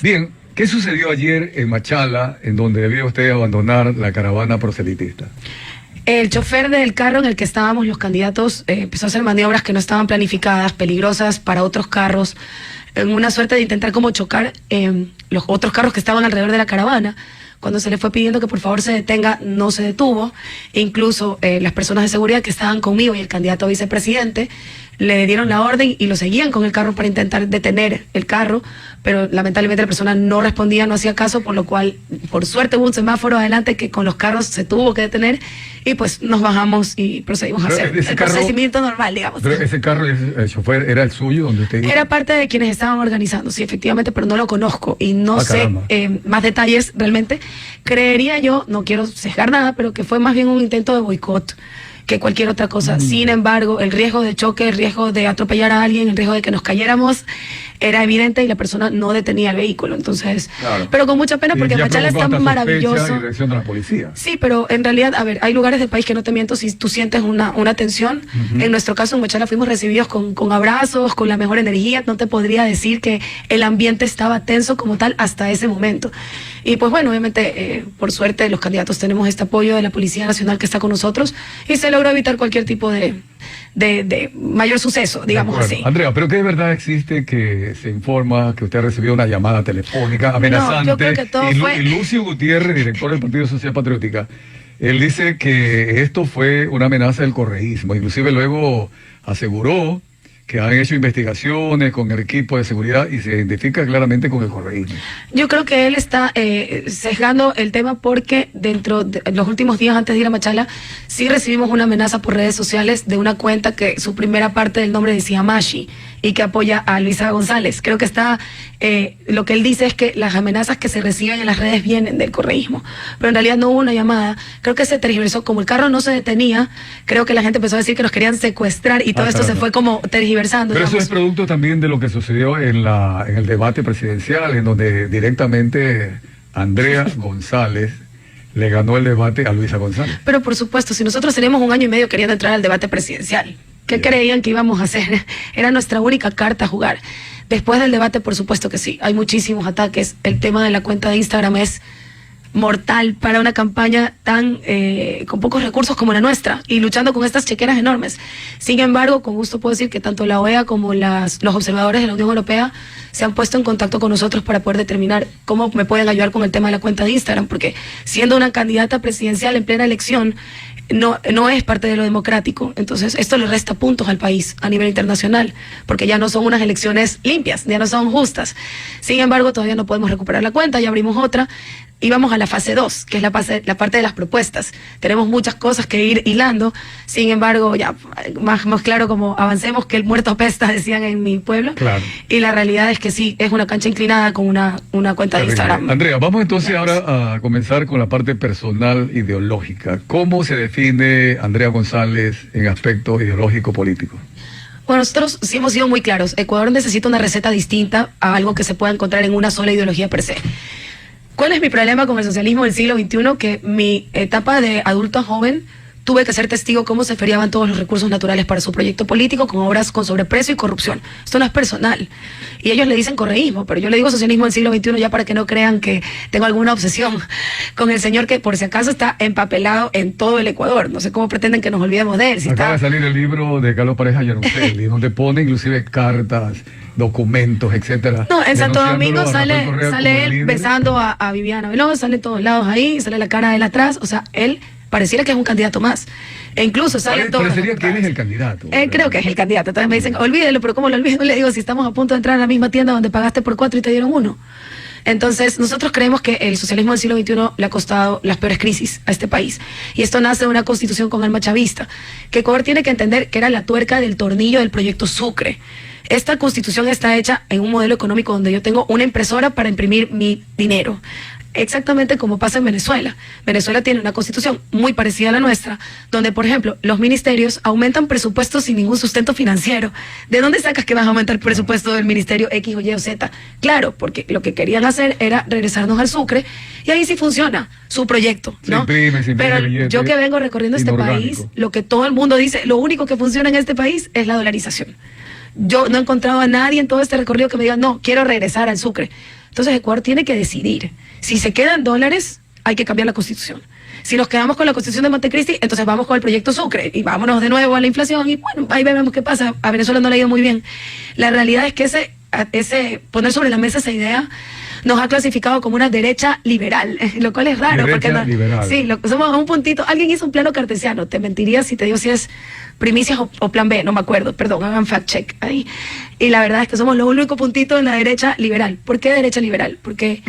Bien, ¿qué sucedió ayer en Machala, en donde debió usted abandonar la caravana proselitista? El chofer del carro en el que estábamos los candidatos empezó a hacer maniobras que no estaban planificadas, peligrosas para otros carros, en una suerte de intentar como chocar los otros carros que estaban alrededor de la caravana. Cuando se le fue pidiendo que por favor se detenga, no se detuvo. E incluso las personas de seguridad que estaban conmigo y el candidato a vicepresidente le dieron la orden y lo seguían con el carro para intentar detener el carro, pero lamentablemente la persona no respondía, no hacía caso, por lo cual, por suerte, hubo un semáforo adelante que con los carros se tuvo que detener y pues nos bajamos y procedimos a hacer el procedimiento normal, digamos. Pero ese carro, el chofer, ¿era el suyo donde usted iba? Era parte de quienes estaban organizando, sí, efectivamente, pero no lo conozco y no sé más detalles realmente. Creería yo, no quiero sesgar nada, pero que fue más bien un intento de boicot que cualquier otra cosa. Sin embargo, el riesgo de choque, el riesgo de atropellar a alguien, el riesgo de que nos cayéramos era evidente y la persona no detenía el vehículo. Entonces, claro. Pero con mucha pena porque Machala está maravilloso. Y reacción de la policía. Sí, pero en realidad, a ver, hay lugares del país que no te miento, si tú sientes una tensión. En nuestro caso en Machala fuimos recibidos con abrazos, con la mejor energía. No te podría decir que el ambiente estaba tenso como tal hasta ese momento. Y pues bueno, obviamente, por suerte, los candidatos tenemos este apoyo de la Policía Nacional que está con nosotros y se logró evitar cualquier tipo de mayor suceso, digamos así. Andrea, ¿pero qué de verdad existe que se informa que usted ha recibido una llamada telefónica amenazante? No, yo creo que todo fue... Y Lucio Gutiérrez, director del Partido Social Patriótica, él dice que esto fue una amenaza del correísmo. Inclusive luego aseguró que han hecho investigaciones con el equipo de seguridad y se identifica claramente con el correísmo. Yo creo que él está sesgando el tema porque dentro de los últimos días antes de ir a Machala sí recibimos una amenaza por redes sociales de una cuenta que su primera parte del nombre decía Mashi y que apoya a Luisa González. Creo que está, lo que él dice es que las amenazas que se reciben en las redes vienen del correísmo, pero en realidad no hubo una llamada. Creo que se tergiversó, como el carro no se detenía, creo que la gente empezó a decir que nos querían secuestrar y todo esto se fue como tergiversando. Pero digamos. Eso es producto también de lo que sucedió en el debate presidencial, en donde directamente Andrea González le ganó el debate a Luisa González. Pero por supuesto, si nosotros teníamos 1 año y medio queriendo entrar al debate presidencial, ¿qué creían que íbamos a hacer? Era nuestra única carta a jugar. Después del debate, por supuesto que sí, hay muchísimos ataques. El tema de la cuenta de Instagram es mortal para una campaña tan con pocos recursos como la nuestra y luchando con estas chequeras enormes. Sin embargo, con gusto puedo decir que tanto la OEA como los observadores de la Unión Europea se han puesto en contacto con nosotros para poder determinar cómo me pueden ayudar con el tema de la cuenta de Instagram, porque siendo una candidata presidencial en plena elección, no es parte de lo democrático. Entonces esto le resta puntos al país a nivel internacional, porque ya no son unas elecciones limpias, ya no son justas. Sin embargo, todavía no podemos recuperar la cuenta, ya abrimos otra. Íbamos a la fase 2, que es la parte de las propuestas. Tenemos muchas cosas que ir hilando. Sin embargo, ya más claro, como avancemos que el muerto apesta, decían en mi pueblo. Claro. Y la realidad es que sí, es una cancha inclinada con una cuenta de Instagram. Andrea, vamos entonces ahora a comenzar con la parte personal ideológica. ¿Cómo se define Andrea González en aspecto ideológico político? Bueno, nosotros sí hemos sido muy claros. Ecuador necesita una receta distinta a algo que se pueda encontrar en una sola ideología per se. ¿Cuál es mi problema con el socialismo del siglo XXI? Que mi etapa de adulto joven tuve que ser testigo cómo se feriaban todos los recursos naturales para su proyecto político con obras con sobreprecio y corrupción. Esto no es personal. Y ellos le dicen correísmo, pero yo le digo socialismo del siglo XXI ya para que no crean que tengo alguna obsesión con el señor que por si acaso está empapelado en todo el Ecuador. No sé cómo pretenden que nos olvidemos de él. Si acaba de salir el libro de Carlos Pareja Yaruceli, donde pone inclusive cartas, documentos, etcétera. No, en Santo Domingo sale él besando a Viviana Veloz, sale en todos lados ahí, sale la cara de él atrás, o sea, él pareciera que es un candidato más. E incluso sale todo. Parecería que él es el candidato. Creo que es el candidato. Entonces me dicen, olvídelo, pero ¿cómo lo olvido? Le digo, si estamos a punto de entrar a la misma tienda donde pagaste por 4 y te dieron 1. Entonces, nosotros creemos que el socialismo del siglo XXI le ha costado las peores crisis a este país. Y esto nace de una constitución con alma chavista, que Ecuador tiene que entender que era la tuerca del tornillo del proyecto Sucre. Esta constitución está hecha en un modelo económico donde yo tengo una impresora para imprimir mi dinero. Exactamente como pasa en Venezuela. Venezuela tiene una constitución muy parecida a la nuestra, donde, por ejemplo, los ministerios aumentan presupuestos sin ningún sustento financiero. ¿De dónde sacas que vas a aumentar el presupuesto del ministerio X o Y o Z? Claro, porque lo que querían hacer era regresarnos al Sucre, y ahí sí funciona su proyecto, ¿no? Pero yo que vengo recorriendo este país, lo que todo el mundo dice, lo único que funciona en este país es la dolarización. Yo no he encontrado a nadie en todo este recorrido que me diga, no, quiero regresar al Sucre. Entonces Ecuador tiene que decidir. Si se quedan dólares, hay que cambiar la constitución. Si nos quedamos con la constitución de Montecristi, entonces vamos con el proyecto Sucre y vámonos de nuevo a la inflación y bueno, ahí vemos qué pasa. A Venezuela no le ha ido muy bien. La realidad es que ese poner sobre la mesa esa idea nos ha clasificado como una derecha liberal, lo cual es raro. Derecha porque liberal. Sí, somos a un puntito. Alguien hizo un plano cartesiano, te mentiría si te digo si es primicias o plan B, no me acuerdo, perdón, hagan fact check ahí. Y la verdad es que somos lo único puntito en la derecha liberal. ¿Por qué derecha liberal? Porque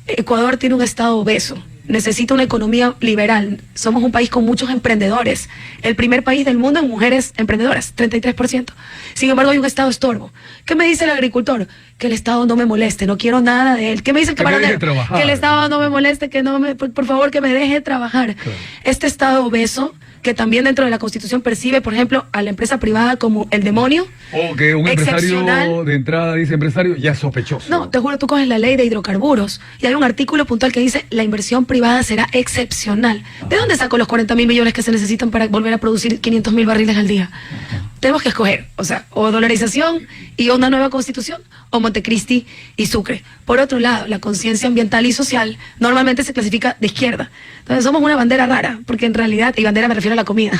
Ecuador tiene un estado obeso, necesita una economía liberal. Somos un país con muchos emprendedores. El primer país del mundo en mujeres emprendedoras, 33%. Sin embargo, hay un estado estorbo. ¿Qué me dice el agricultor? Que el Estado no me moleste, no quiero nada de él. ¿Qué me dice el camaronero? Que el Estado no me moleste, que no me, por favor, que me deje trabajar. Claro. Este estado obeso, que también dentro de la Constitución percibe, por ejemplo, a la empresa privada como el demonio. O que un empresario de entrada dice empresario ya sospechoso. No, te juro, tú coges la ley de hidrocarburos y hay un artículo puntual que dice la inversión privada será excepcional. ¿De dónde saco los 40.000 millones que se necesitan para volver a producir 500.000 barriles al día? Tenemos que escoger, o sea, o dolarización y una nueva constitución, o Montecristi y Sucre. Por otro lado, la conciencia ambiental y social normalmente se clasifica de izquierda. Entonces somos una bandera rara, porque en realidad, y bandera me refiero a la comida,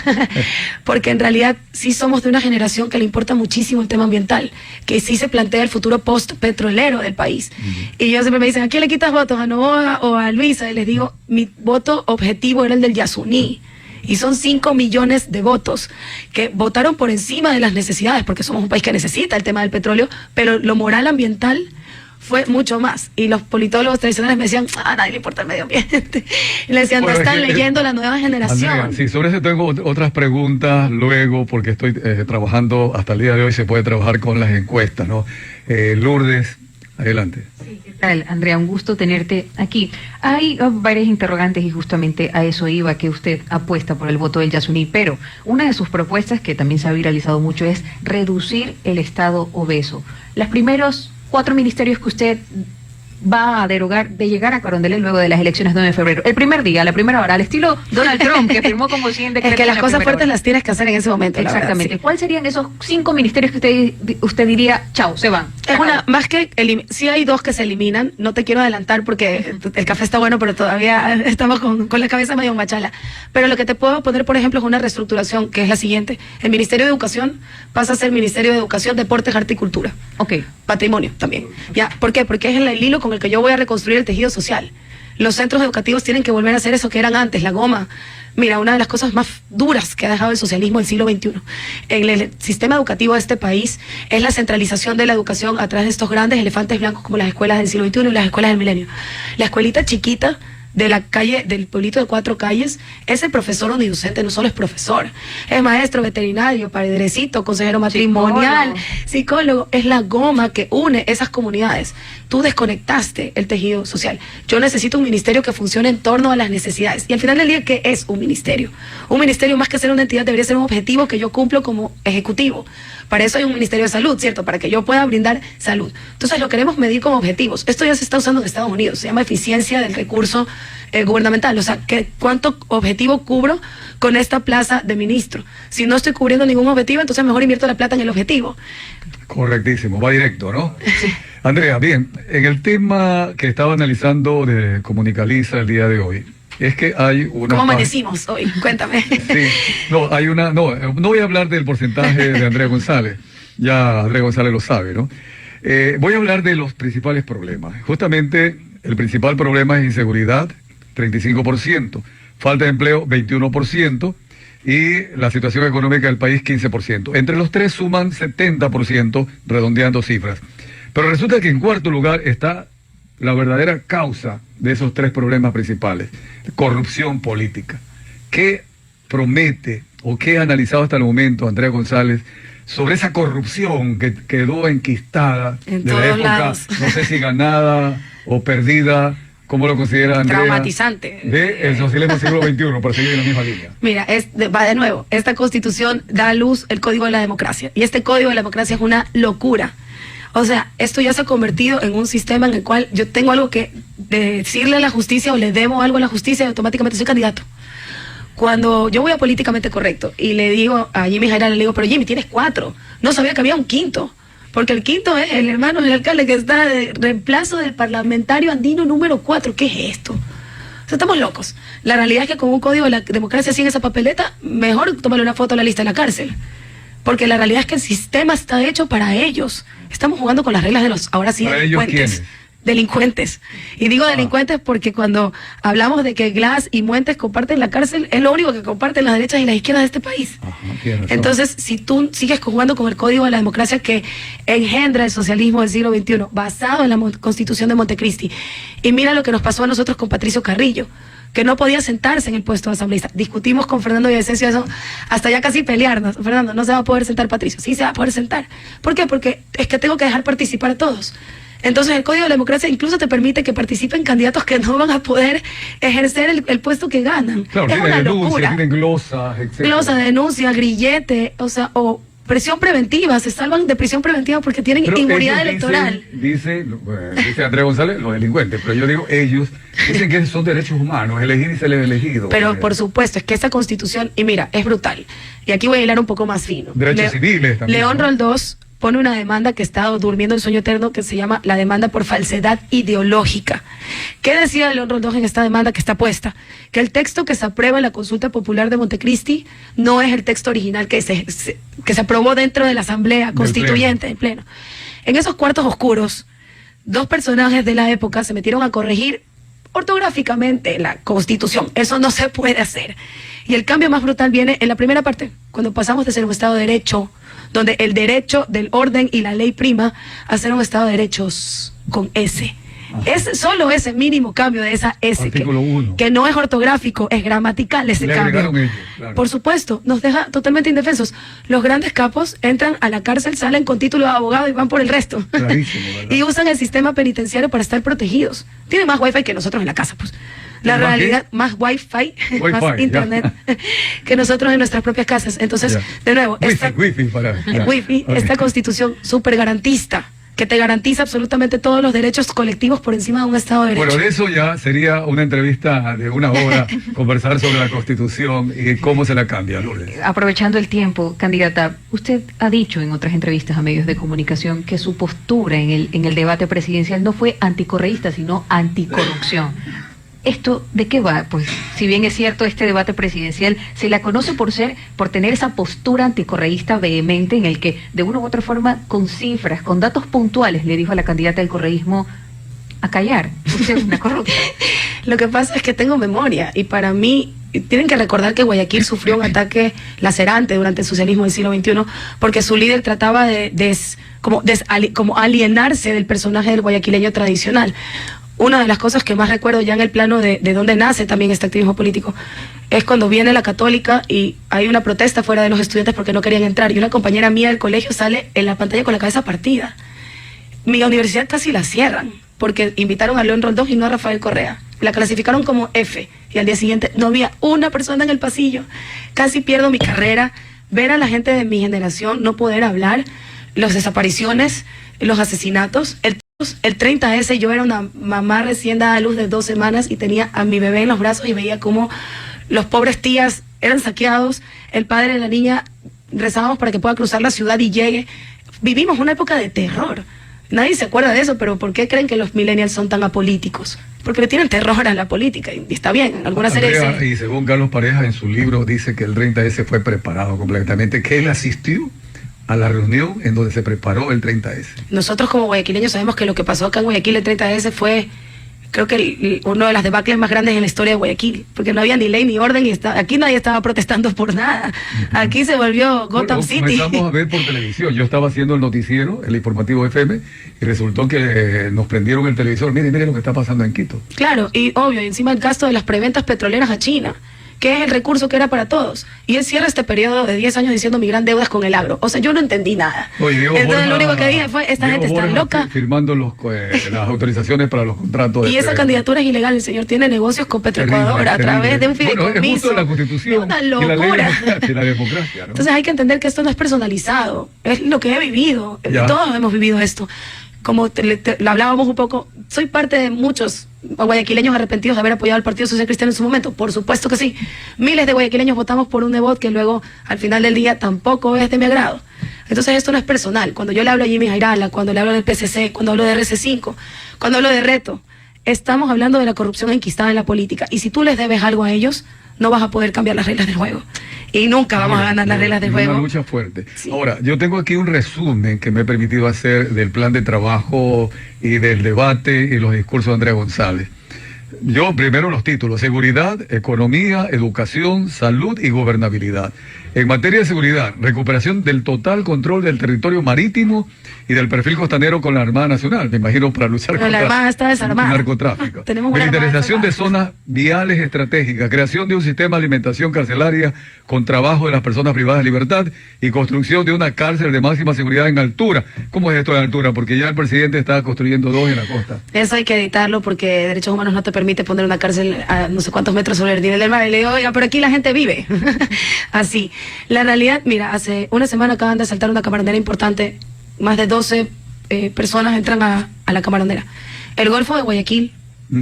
porque en realidad sí somos de una generación que le importa muchísimo el tema ambiental, que sí se plantea el futuro post-petrolero del país. Y ellos siempre me dicen, ¿a quién le quitas votos? ¿A Novoa o a Luisa? Y les digo, mi voto objetivo era el del Yasuní. Y son 5 millones de votos que votaron por encima de las necesidades, porque somos un país que necesita el tema del petróleo, pero lo moral ambiental fue mucho más. Y los politólogos tradicionales me decían, a nadie le importa el medio ambiente. Y le decían, no están leyendo la nueva generación. Andrea, sí, sobre eso tengo otras preguntas luego, porque estoy trabajando, hasta el día de hoy se puede trabajar con las encuestas, ¿no? Lourdes, adelante. Sí, ¿qué tal, Andrea? Un gusto tenerte aquí. Hay varias interrogantes y justamente a eso iba, que usted apuesta por el voto del Yasuní, pero una de sus propuestas, que también se ha viralizado mucho, es reducir el Estado obeso. Los primeros 4 ministerios que usted va a derogar de llegar a Carondelet luego de las elecciones 9 de febrero. El primer día, la primera hora, al estilo Donald Trump, que firmó como 100 decretos. Es que las cosas fuertes las tienes que hacer en ese momento. Exactamente. Verdad, sí. ¿Cuáles serían esos 5 ministerios que usted diría, chao, se van? Es una, más que, sí hay 2 que se eliminan, no te quiero adelantar porque el café está bueno, pero todavía estamos con la cabeza medio machala. Pero lo que te puedo poner, por ejemplo, es una reestructuración, que es la siguiente. El Ministerio de Educación pasa a ser Ministerio de Educación, Deportes, Arte y Cultura. Ok. Patrimonio también. ¿Ya? ¿Por qué? Porque es el hilo con el que yo voy a reconstruir el tejido social. Los centros educativos tienen que volver a hacer eso que eran antes, la goma. Mira, una de las cosas más duras que ha dejado el socialismo del siglo XXI en el sistema educativo de este país es la centralización de la educación a través de estos grandes elefantes blancos como las escuelas del siglo XXI y las escuelas del milenio. La escuelita chiquita de la calle, del pueblito de 4 calles, ese profesor unidocente no solo es profesor, es maestro, veterinario, padrecito, consejero matrimonial, psicólogo, es la goma que une esas comunidades. Tú desconectaste el tejido social. Yo necesito un ministerio que funcione en torno a las necesidades. Y al final del día, ¿qué es un ministerio? Un ministerio, más que ser una entidad, debería ser un objetivo que yo cumplo como ejecutivo. Para eso hay un Ministerio de Salud, ¿cierto? Para que yo pueda brindar salud. Entonces lo queremos medir como objetivos. Esto ya se está usando en Estados Unidos, se llama eficiencia del recurso gubernamental. O sea, ¿cuánto objetivo cubro con esta plaza de ministro? Si no estoy cubriendo ningún objetivo, entonces mejor invierto la plata en el objetivo. Correctísimo, va directo, ¿no? Sí. Andrea, bien, en el tema que estaba analizando de Comunicaliza el día de hoy, es que hay una... ¿Cómo amanecimos hoy? Cuéntame. Sí, no voy a hablar del porcentaje de Andrea González, ya Andrea González lo sabe, ¿no? Voy a hablar de los principales problemas. Justamente el principal problema es inseguridad, 35%, falta de empleo, 21%, y la situación económica del país, 15%. Entre los tres suman 70%, redondeando cifras. Pero resulta que en cuarto lugar está la verdadera causa de esos 3 problemas principales: corrupción política. ¿Qué promete o qué ha analizado hasta el momento Andrea González sobre esa corrupción que quedó enquistada en de la época, lados, no sé si ganada o perdida? ¿Cómo lo considera Andrea? Traumatizante. El socialismo del siglo XXI, para seguir en la misma línea. Mira, va de nuevo, esta constitución da a luz el código de la democracia. Y este código de la democracia es una locura. O sea, esto ya se ha convertido en un sistema en el cual yo tengo algo que decirle a la justicia o le debo algo a la justicia y automáticamente soy candidato. Cuando yo voy a Políticamente Correcto y le digo a Jimmy Jaira, le digo, pero Jimmy, tienes 4. No sabía que había un quinto. porque el quinto es el hermano del alcalde que está de reemplazo del parlamentario andino número 4. ¿Qué es esto? O sea, estamos locos. La realidad es que con un código de la democracia así en esa papeleta, mejor tomarle una foto a la lista de la cárcel. Porque la realidad es que el sistema está hecho para ellos. Estamos jugando con las reglas de los, ahora sí, ¿Para delincuentes. Delincuentes. Y digo delincuentes porque cuando hablamos de que Glass y Muentes comparten la cárcel, es lo único que comparten las derechas y las izquierdas de este país. Ajá, entonces, si tú sigues jugando con el código de la democracia que engendra el socialismo del siglo XXI, basado en la Constitución de Montecristi, y mira lo que nos pasó a nosotros con Patricio Carrillo, que no podía sentarse en el puesto de asambleísta. Discutimos con Fernando Villavicencio eso, hasta ya casi pelearnos. Fernando, no se va a poder sentar Patricio. Sí se va a poder sentar. ¿Por qué? Porque es que tengo que dejar participar a todos. Entonces el Código de la Democracia incluso te permite que participen candidatos que no van a poder ejercer el puesto que ganan. Claro, es una locura. Tienen glosas, etc. Glosa, denuncia, grillete, o presión preventiva, se salvan de prisión preventiva porque tienen inmunidad electoral. Dice Andrés González, los delincuentes, pero yo digo, ellos dicen que son derechos humanos, elegir y ser elegido. Pero por supuesto, es que esa constitución, y mira, es brutal. Y aquí voy a hilar un poco más fino. Derechos civiles también. León Roldós pone una demanda que está durmiendo el sueño eterno que se llama la demanda por falsedad ideológica. ¿Qué decía León Roldós en esta demanda que está puesta? Que el texto que se aprueba en la consulta popular de Montecristi no es el texto original que se aprobó dentro de la Asamblea Constituyente en pleno. En esos cuartos oscuros, dos personajes de la época se metieron a corregir ortográficamente la Constitución. Eso no se puede hacer. Y el cambio más brutal viene en la primera parte, cuando pasamos de ser un Estado de Derecho, donde el derecho del orden y la ley prima, a ser un Estado de Derechos con S. Es solo ese mínimo cambio de esa S, que no es ortográfico, es gramatical ese cambio. Ellos, claro. Por supuesto, nos deja totalmente indefensos. Los grandes capos entran a la cárcel, salen con título de abogado y van por el resto. Clarísimo, y usan el sistema penitenciario para estar protegidos. Tienen más wifi que nosotros en la casa, pues. La realidad, más wifi, más internet que nosotros en nuestras propias casas. Entonces, de nuevo, esta constitución súper garantista, que te garantiza absolutamente todos los derechos colectivos por encima de un Estado de Derecho. Bueno, de eso ya sería una entrevista de una hora, conversar sobre la Constitución y cómo se la cambia, Lourdes. Aprovechando el tiempo, candidata, usted ha dicho en otras entrevistas a medios de comunicación que su postura en el debate presidencial no fue anticorreísta, sino anticorrupción. ¿Esto de qué va? Pues si bien es cierto, este debate presidencial se la conoce por tener esa postura anticorreísta vehemente en el que de una u otra forma con cifras, con datos puntuales le dijo a la candidata del correísmo a callar, usted es una corrupta. Lo que pasa es que tengo memoria y para mí tienen que recordar que Guayaquil sufrió un ataque lacerante durante el socialismo del siglo XXI porque su líder trataba de como alienarse del personaje del guayaquileño tradicional. Una de las cosas que más recuerdo ya en el plano de dónde nace también este activismo político es cuando viene la Católica y hay una protesta fuera de los estudiantes porque no querían entrar y una compañera mía del colegio sale en la pantalla con la cabeza partida. Mi universidad casi la cierran porque invitaron a León Roldós y no a Rafael Correa. La clasificaron como F y al día siguiente no había una persona en el pasillo. Casi pierdo mi carrera, ver a la gente de mi generación no poder hablar, las desapariciones, los asesinatos, el 30S, yo era una mamá recién dada a luz de 2 semanas y tenía a mi bebé en los brazos y veía cómo los pobres tías eran saqueados, el padre de la niña rezábamos para que pueda cruzar la ciudad y llegue. Vivimos una época de terror. Nadie se acuerda de eso, pero ¿por qué creen que los millennials son tan apolíticos? Porque le tienen terror a la política y está bien, alguna serie. Y según Carlos Pareja en su libro dice que el 30S fue preparado completamente, que él asistió a la reunión en donde se preparó el 30S. Nosotros como guayaquileños sabemos que lo que pasó acá en Guayaquil el 30S fue, creo que uno de las debacles más grandes en la historia de Guayaquil, porque no había ni ley ni orden y aquí nadie estaba protestando por nada. Aquí se volvió Gotham City. Comenzamos a ver por televisión. Yo estaba haciendo el noticiero, el informativo FM, y resultó que nos prendieron el televisor. Mire lo que está pasando en Quito. Claro, y obvio, encima el gasto de las preventas petroleras a China, que es el recurso que era para todos. Y él cierra este periodo de 10 años diciendo mi gran deuda es con el agro. O sea, yo no entendí nada. Oye, entonces lo único que dije fue, esta gente está loca. Firmando las autorizaciones para los contratos. Y esa candidatura es ilegal. El señor tiene negocios con Petroecuador a través de un fideicomiso. Bueno, es justo la Constitución. Es una locura. Y la democracia, ¿no? Entonces hay que entender que esto no es personalizado. Es lo que he vivido. Ya. Todos hemos vivido esto. Como lo hablábamos un poco, soy parte de muchos guayaquileños arrepentidos de haber apoyado al Partido Social Cristiano en su momento, por supuesto que sí. Miles de guayaquileños votamos por un Nebot que luego al final del día tampoco es de mi agrado. Entonces esto no es personal. Cuando yo le hablo a Jimmy Jairala, cuando le hablo del PCC, cuando hablo de RC5, cuando hablo de Reto, estamos hablando de la corrupción enquistada en la política. Y si tú les debes algo a ellos, no vas a poder cambiar las reglas del juego. Y nunca vamos a ganar las reglas del juego. Una lucha fuerte. Sí. Ahora, yo tengo aquí un resumen que me he permitido hacer del plan de trabajo y del debate y los discursos de Andrea González. Yo primero los títulos: seguridad, economía, educación, salud y gobernabilidad. En materia de seguridad, recuperación del total control del territorio marítimo y del perfil costanero con la Armada Nacional, me imagino, para luchar Pero la Armada está desarmada. el narcotráfico. Tenemos una Militarización Armada de zonas viales estratégicas, creación de un sistema de alimentación carcelaria con trabajo de las personas privadas de libertad y construcción de una cárcel de máxima seguridad en altura. ¿Cómo es esto de altura? Porque ya el presidente está construyendo 2 en la costa. Eso hay que editarlo porque Derechos Humanos no te permite poner una cárcel a no sé cuántos metros sobre el nivel del mar. Y le digo, oiga, pero aquí la gente vive. Así. La realidad, mira, hace una semana acaban de asaltar una camaronera importante. Más de 12 personas entran a la camaronera. El Golfo de Guayaquil,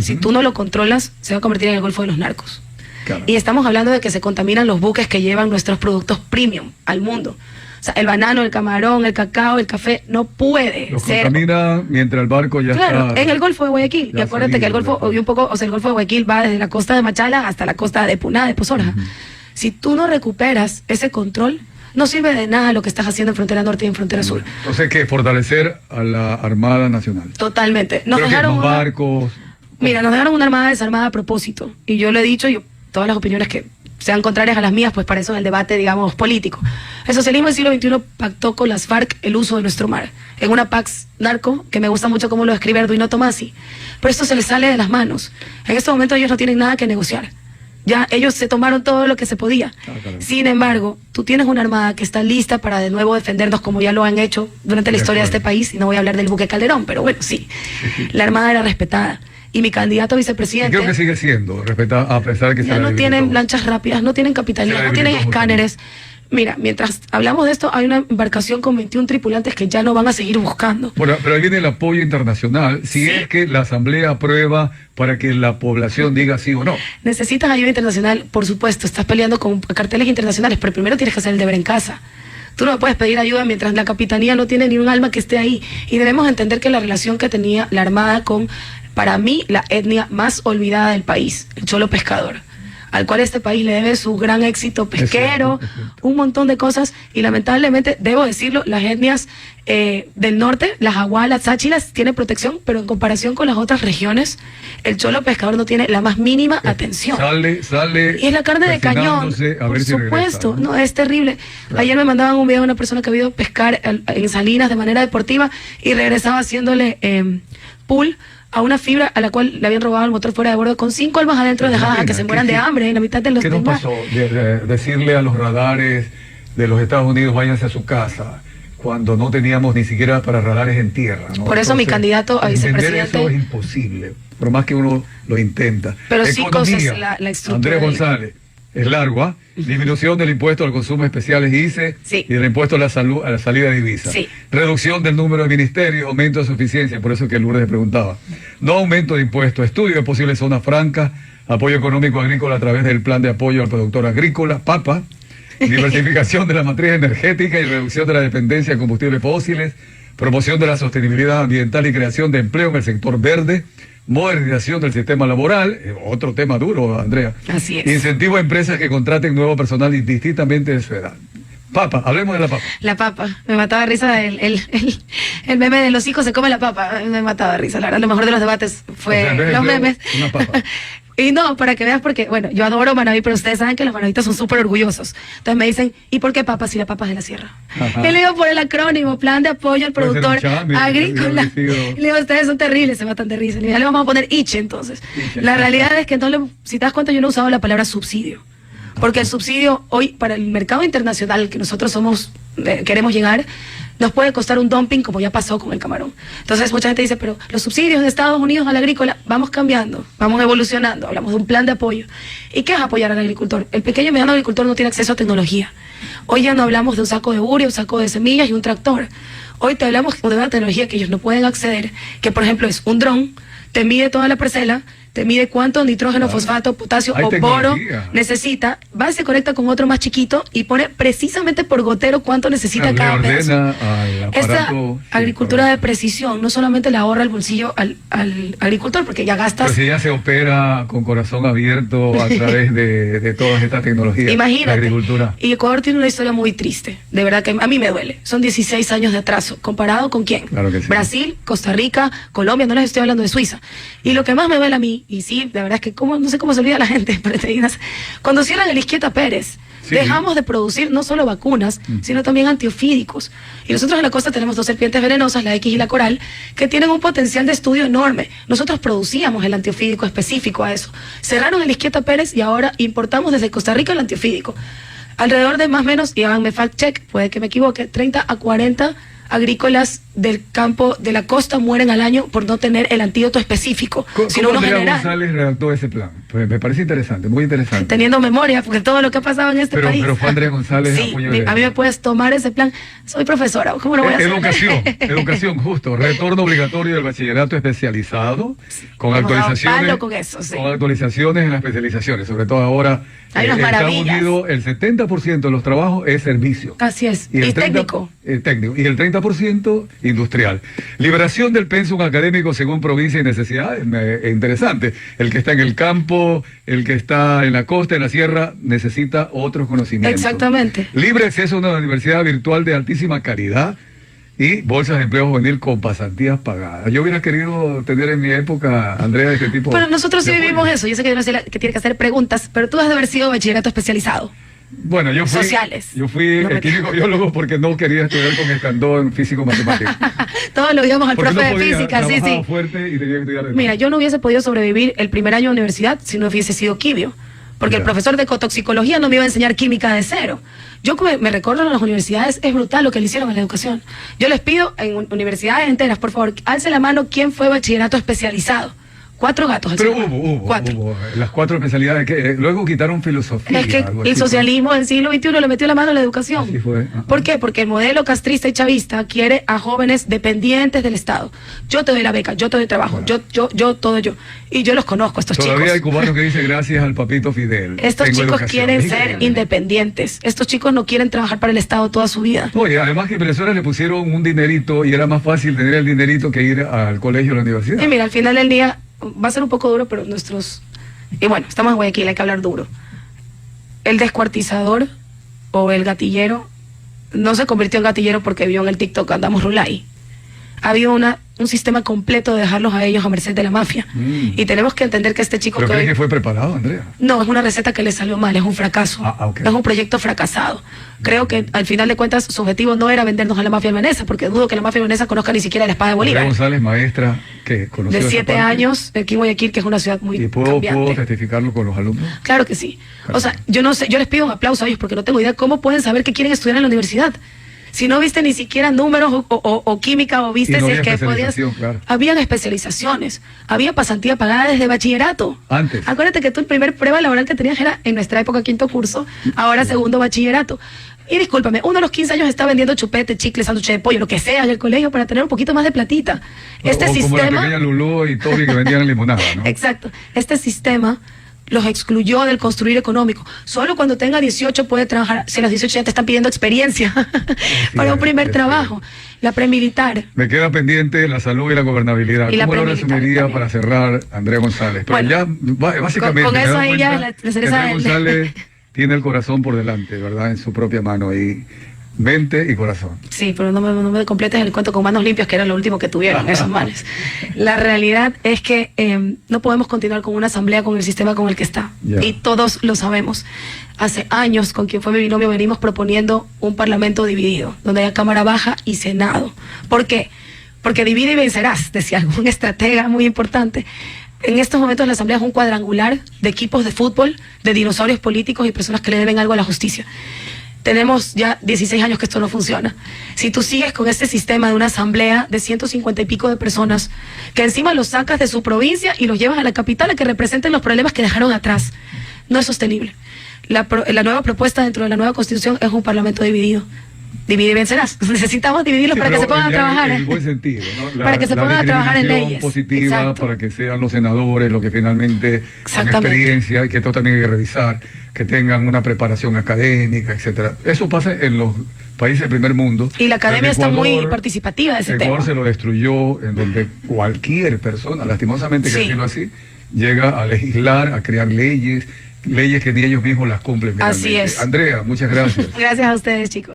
si tú no lo controlas, se va a convertir en el Golfo de los narcos. Claro. Y estamos hablando de que se contaminan los buques que llevan nuestros productos premium al mundo. O sea, el banano, el camarón, el cacao, el café, no puede Los ser... contamina mientras el barco ya Claro, está... en el Golfo de Guayaquil. ya Y acuérdate salido, que el Golfo, ya. y un poco, o sea, el Golfo de Guayaquil va desde la costa de Machala hasta la costa de Puná, de Pozorja. Si tú no recuperas ese control, no sirve de nada lo que estás haciendo en frontera norte y en frontera sur. Entonces, ¿qué? Fortalecer a la Armada Nacional. Totalmente. Nos Creo que dejaron más una- barcos... Mira, nos dejaron una armada desarmada a propósito. Y yo lo he dicho, y todas las opiniones que sean contrarias a las mías, pues para eso es el debate, digamos, político. El socialismo del siglo XXI pactó con las FARC el uso de nuestro mar, en una pax narco, que me gusta mucho cómo lo escribe Arduino Tomasi. Pero esto se les sale de las manos. En este momento ellos no tienen nada que negociar. Ya ellos se tomaron todo lo que se podía. caramba. Sin embargo, tú tienes una armada que está lista para de nuevo defendernos como ya lo han hecho durante la De historia de acuerdo. este país. Y no voy a hablar del buque Calderón, pero bueno, sí. La armada era respetada. Y mi candidato a Y vicepresidente... creo que sigue siendo, a pesar de que se Ya la no debilitó. tienen lanchas rápidas, no tienen Se capitanía, la no tienen debilitó escáneres. Mira, mientras hablamos de esto, hay una embarcación con 21 tripulantes que ya no van a seguir buscando. Bueno, pero ahí viene el apoyo internacional, si Sí. es que la Asamblea aprueba para que la población diga sí o no. Necesitas ayuda internacional, por supuesto, estás peleando con carteles internacionales, pero primero tienes que hacer el deber en casa. Tú no me puedes pedir ayuda mientras la capitanía no tiene ni un alma que esté ahí. Y debemos entender que la relación que tenía la Armada con, para mí, la etnia más olvidada del país, el cholo pescador, al cual este país le debe su gran éxito pesquero, Es cierto. un montón de cosas, y lamentablemente, debo decirlo, las etnias del norte, las Aguas, las Sáchilas, tienen protección, pero en comparación con las otras regiones, el cholo pescador no tiene la más mínima atención. Sale Y es la carne de cañón, persignándose a por ver si regresa, supuesto, ¿no? no, es terrible. Claro. Ayer me mandaban un video de una persona que había ido a pescar en Salinas de manera deportiva y regresaba haciéndole pool a una fibra a la cual le habían robado el motor fuera de bordo con 5 almas adentro dejadas a que se mueran de hambre en la mitad de los ¿Qué nos del mar. pasó? Decirle a los radares de los Estados Unidos, váyanse a su casa, cuando no teníamos ni siquiera para radares en tierra, ¿no? Por eso mi candidato a entender vicepresidente- eso es imposible, por más que uno lo intenta. Pero sí Economía, cosas, la estructura Andrés de- González, es largo, ¿ah? Disminución del impuesto al consumo especiales ICE Sí. y del impuesto a la salud, a la salida de divisas. Sí. Reducción del número de ministerios, aumento de suficiencia, por eso que Lourdes preguntaba. No aumento de impuestos, estudio de posibles zonas francas, apoyo económico agrícola a través del plan de apoyo al productor agrícola, PAPA, diversificación de la matriz energética y reducción de la dependencia de combustibles fósiles, promoción de la sostenibilidad ambiental y creación de empleo en el sector verde, modernización del sistema laboral, otro tema duro, Andrea. Así es. Incentivo a empresas que contraten nuevo personal indistintamente de su edad. Papa, hablemos de la papa. La papa, me mataba de risa el meme de los hijos se come la papa, me mataba de risa, la verdad, lo mejor de los debates fue O sea, en vez de los huevo, memes. una papa. Y no, para que veas, porque, bueno, yo adoro Manaví, pero ustedes saben que los manavitas son súper orgullosos. Entonces me dicen, ¿y por qué papa si la papa es de la sierra? Ajá. Y le digo por el acrónimo, Plan de Apoyo al Puede ser un Productor chame, Agrícola. hubiera sido- Y le digo, ustedes son terribles, se matan de risa. Y ya le vamos a poner Iche, entonces. Iche. La realidad es que no le, si te das cuenta, yo no he usado la palabra subsidio. Porque el subsidio hoy, para el mercado internacional que nosotros somos, queremos llegar, nos puede costar un dumping como ya pasó con el camarón. Entonces mucha gente dice, pero los subsidios de Estados Unidos al agrícola, vamos cambiando, vamos evolucionando, hablamos de un plan de apoyo. ¿Y qué es apoyar al agricultor? El pequeño y mediano agricultor no tiene acceso a tecnología. Hoy ya no hablamos de un saco de urea, un saco de semillas y un tractor. Hoy te hablamos de una tecnología que ellos no pueden acceder, que por ejemplo es un dron te mide toda la parcela, te mide cuánto nitrógeno, fosfato, potasio Hay o boro tecnología. necesita, va y se conecta con otro más chiquito y pone precisamente por gotero cuánto necesita Le cada pedazo. ordena al Esta aparato. Sí, agricultura de correcto. precisión no solamente le ahorra el bolsillo al agricultor, porque ya Pero gastas. si ya se opera con corazón abierto a través de todas estas tecnologías. La Imagínate. agricultura. Y Ecuador tiene una historia muy triste, de verdad que a mí me duele. Son 16 años de atraso, comparado con quién. Claro que sí. Brasil, Costa Rica, Colombia, no les estoy hablando de Suiza. Y lo que más me duele a mí, y sí, de verdad es que no sé cómo se olvida la gente, pero te digas, cuando cierran el Izquieta Pérez, Sí. dejamos de producir no solo vacunas, sino también antiofídicos. Y nosotros en la costa tenemos 2 serpientes venenosas, la X y la coral, que tienen un potencial de estudio enorme. Nosotros producíamos el antiofídico específico a eso. Cerraron el Izquieta Pérez y ahora importamos desde Costa Rica el antiofídico. Alrededor de más o menos, y háganme fact check, puede que me equivoque, 30 a 40 agrícolas del campo de la costa mueren al año por no tener el antídoto específico, sino ¿Cómo uno Andrea general. González redactó ese plan? Pues me parece interesante, muy interesante. Teniendo memoria, porque todo lo que ha pasado en este país. Pero fue Andrea González. Sí, apoyo de- a mí me puedes tomar ese plan. Soy profesora, ¿cómo lo voy a hacer? Educación, justo. Retorno obligatorio del bachillerato especializado, con Hemos dado actualizaciones. palo con eso, sí. Con actualizaciones en las especializaciones, sobre todo ahora. Hay unas en Estados maravillas. Unidos, el 70% de los trabajos es servicio. Así es. el Y 30% técnico. técnico. Y el 30% industrial. Liberación del pensum académico según provincia y necesidades. Interesante. El que está en el campo, el que está en la costa, en la sierra, necesita otros conocimientos. Exactamente. Libre acceso a una universidad virtual de altísima calidad y bolsas de empleo juvenil con pasantías pagadas. Yo hubiera querido tener en mi época, Andrea, este tipo Bueno, nosotros sí de vivimos apoyo. eso. Yo sé que yo no sé que tiene que hacer preguntas, pero tú has de haber sido bachillerato especializado. Bueno, yo fui, Sociales. Yo fui No me- químico biólogo porque no quería estudiar con escandón físico matemático. Todos lo íbamos al Porque profe no de podía, física, sí, trabajaba sí. fuerte y tenía que estudiar de Mira, todo. yo no hubiese podido sobrevivir el primer año de universidad si no hubiese sido quimio, porque el Ya. profesor de ecotoxicología no me iba a enseñar química de cero. Yo me recuerdo en las universidades, es brutal lo que le hicieron a la educación. Yo les pido en universidades enteras, por favor, alce la mano quién fue bachillerato especializado. 4 gatos. alce Pero la mano. hubo 4. las 4 especialidades que luego quitaron filosofía. Es que algo así, el socialismo del siglo XXI le metió la mano a la educación. Así fue, ajá. ¿Por qué? Porque el modelo castrista y chavista quiere a jóvenes dependientes del Estado. Yo te doy la beca, yo te doy trabajo, todo yo. Y yo los conozco, estos Todavía hay chicos. cubanos que dicen gracias al papito Fidel. Estos tengo chicos educación. quieren Increíble. ser independientes. Estos chicos no quieren trabajar para el Estado toda su vida. Oye, además que en Venezuela le pusieron un dinerito y era más fácil tener el dinerito que ir al colegio o a la universidad. Y mira, al final del día va a ser un poco duro, pero nuestros... Y bueno, estamos en Guayaquil, hay que hablar duro. El descuartizador o el gatillero no se convirtió en gatillero porque vio en el TikTok Andamos Rulay. Había un sistema completo de dejarlos a ellos a merced de la mafia. Y tenemos que entender que este chico ¿Pero que crees hoy- que fue preparado, Andrea? No, es una receta que le salió mal, es un fracaso. Ok. Es un proyecto fracasado. Creo que al final de cuentas su objetivo no era vendernos a la mafia albanesa, porque dudo que la mafia albanesa conozca ni siquiera la espada de Andrea Bolívar. González, maestra, que conoció De esa 7 parte. años, aquí en Guayaquil, que es una ciudad muy ¿Y puedo cambiante. testificarlo con los alumnos? Claro que sí. O sea, yo no sé, yo les pido un aplauso a ellos porque no tengo idea cómo pueden saber que quieren estudiar en la universidad. Si no viste ni siquiera números o química o viste Y no si había es que podías... especialización, claro. Habían especializaciones, había pasantía pagada desde bachillerato. Antes. Acuérdate que tú el primer prueba laboral que tenías era en nuestra época 5º curso, ahora 2º bachillerato. Y discúlpame, uno a los 15 años está vendiendo chupete, chicle, sándwich de pollo, lo que sea en el colegio para tener un poquito más de platita. Este o como la sistema... pequeña Lulú y Toby que vendían limonada, ¿no? Exacto. Este sistema los excluyó del construir económico. Solo cuando tenga 18 puede trabajar. Si a los 18 ya te están pidiendo experiencia para un primer es trabajo. La premilitar. Me queda pendiente la salud y la gobernabilidad. Y la ¿Cómo lo premilitar resumiría también. para cerrar, Andrea González? Pero Bueno, ya, básicamente, con me eso da ahí ya cuenta la que cereza Andrea del- González tiene el corazón por delante, ¿verdad? En su propia mano y mente y corazón. Sí, pero no me completes el cuento con manos limpias, que era lo último que tuvieron esos manes. La realidad es que no podemos continuar con una asamblea con el sistema con el que está. Ya. Y todos lo sabemos. Hace años, con quien fue mi binomio, venimos proponiendo un parlamento dividido, donde haya Cámara Baja y Senado. ¿Por qué? Porque divide y vencerás, decía algún estratega muy importante. En estos momentos la asamblea es un cuadrangular de equipos de fútbol, de dinosaurios políticos y personas que le deben algo a la justicia. Tenemos ya 16 años que esto no funciona. Si tú sigues con este sistema de una asamblea de 150 y pico de personas, que encima los sacas de su provincia y los llevas a la capital a que representen los problemas que dejaron atrás, no es sostenible. La nueva propuesta dentro de la nueva constitución es un parlamento dividido. divide y vencerás. Necesitamos dividirlos Sí, para que pero se pongan a ya trabajar. en buen sentido, ¿no? Para que se pongan a trabajar en discriminación leyes. positiva, Exacto. para que sean los senadores los que finalmente con Exactamente. experiencia, y que esto también hay que revisar, que tengan una preparación académica, etcétera. Eso pasa en los países del primer mundo. Y la academia Pero está muy Ecuador- participativa de ese Ecuador tema. se lo destruyó, en donde cualquier persona, lastimosamente que Sí. decirlo así, llega a legislar, a crear leyes que ni ellos mismos las cumplen. Así finalmente. es. Andrea, muchas gracias. Gracias a ustedes, chicos.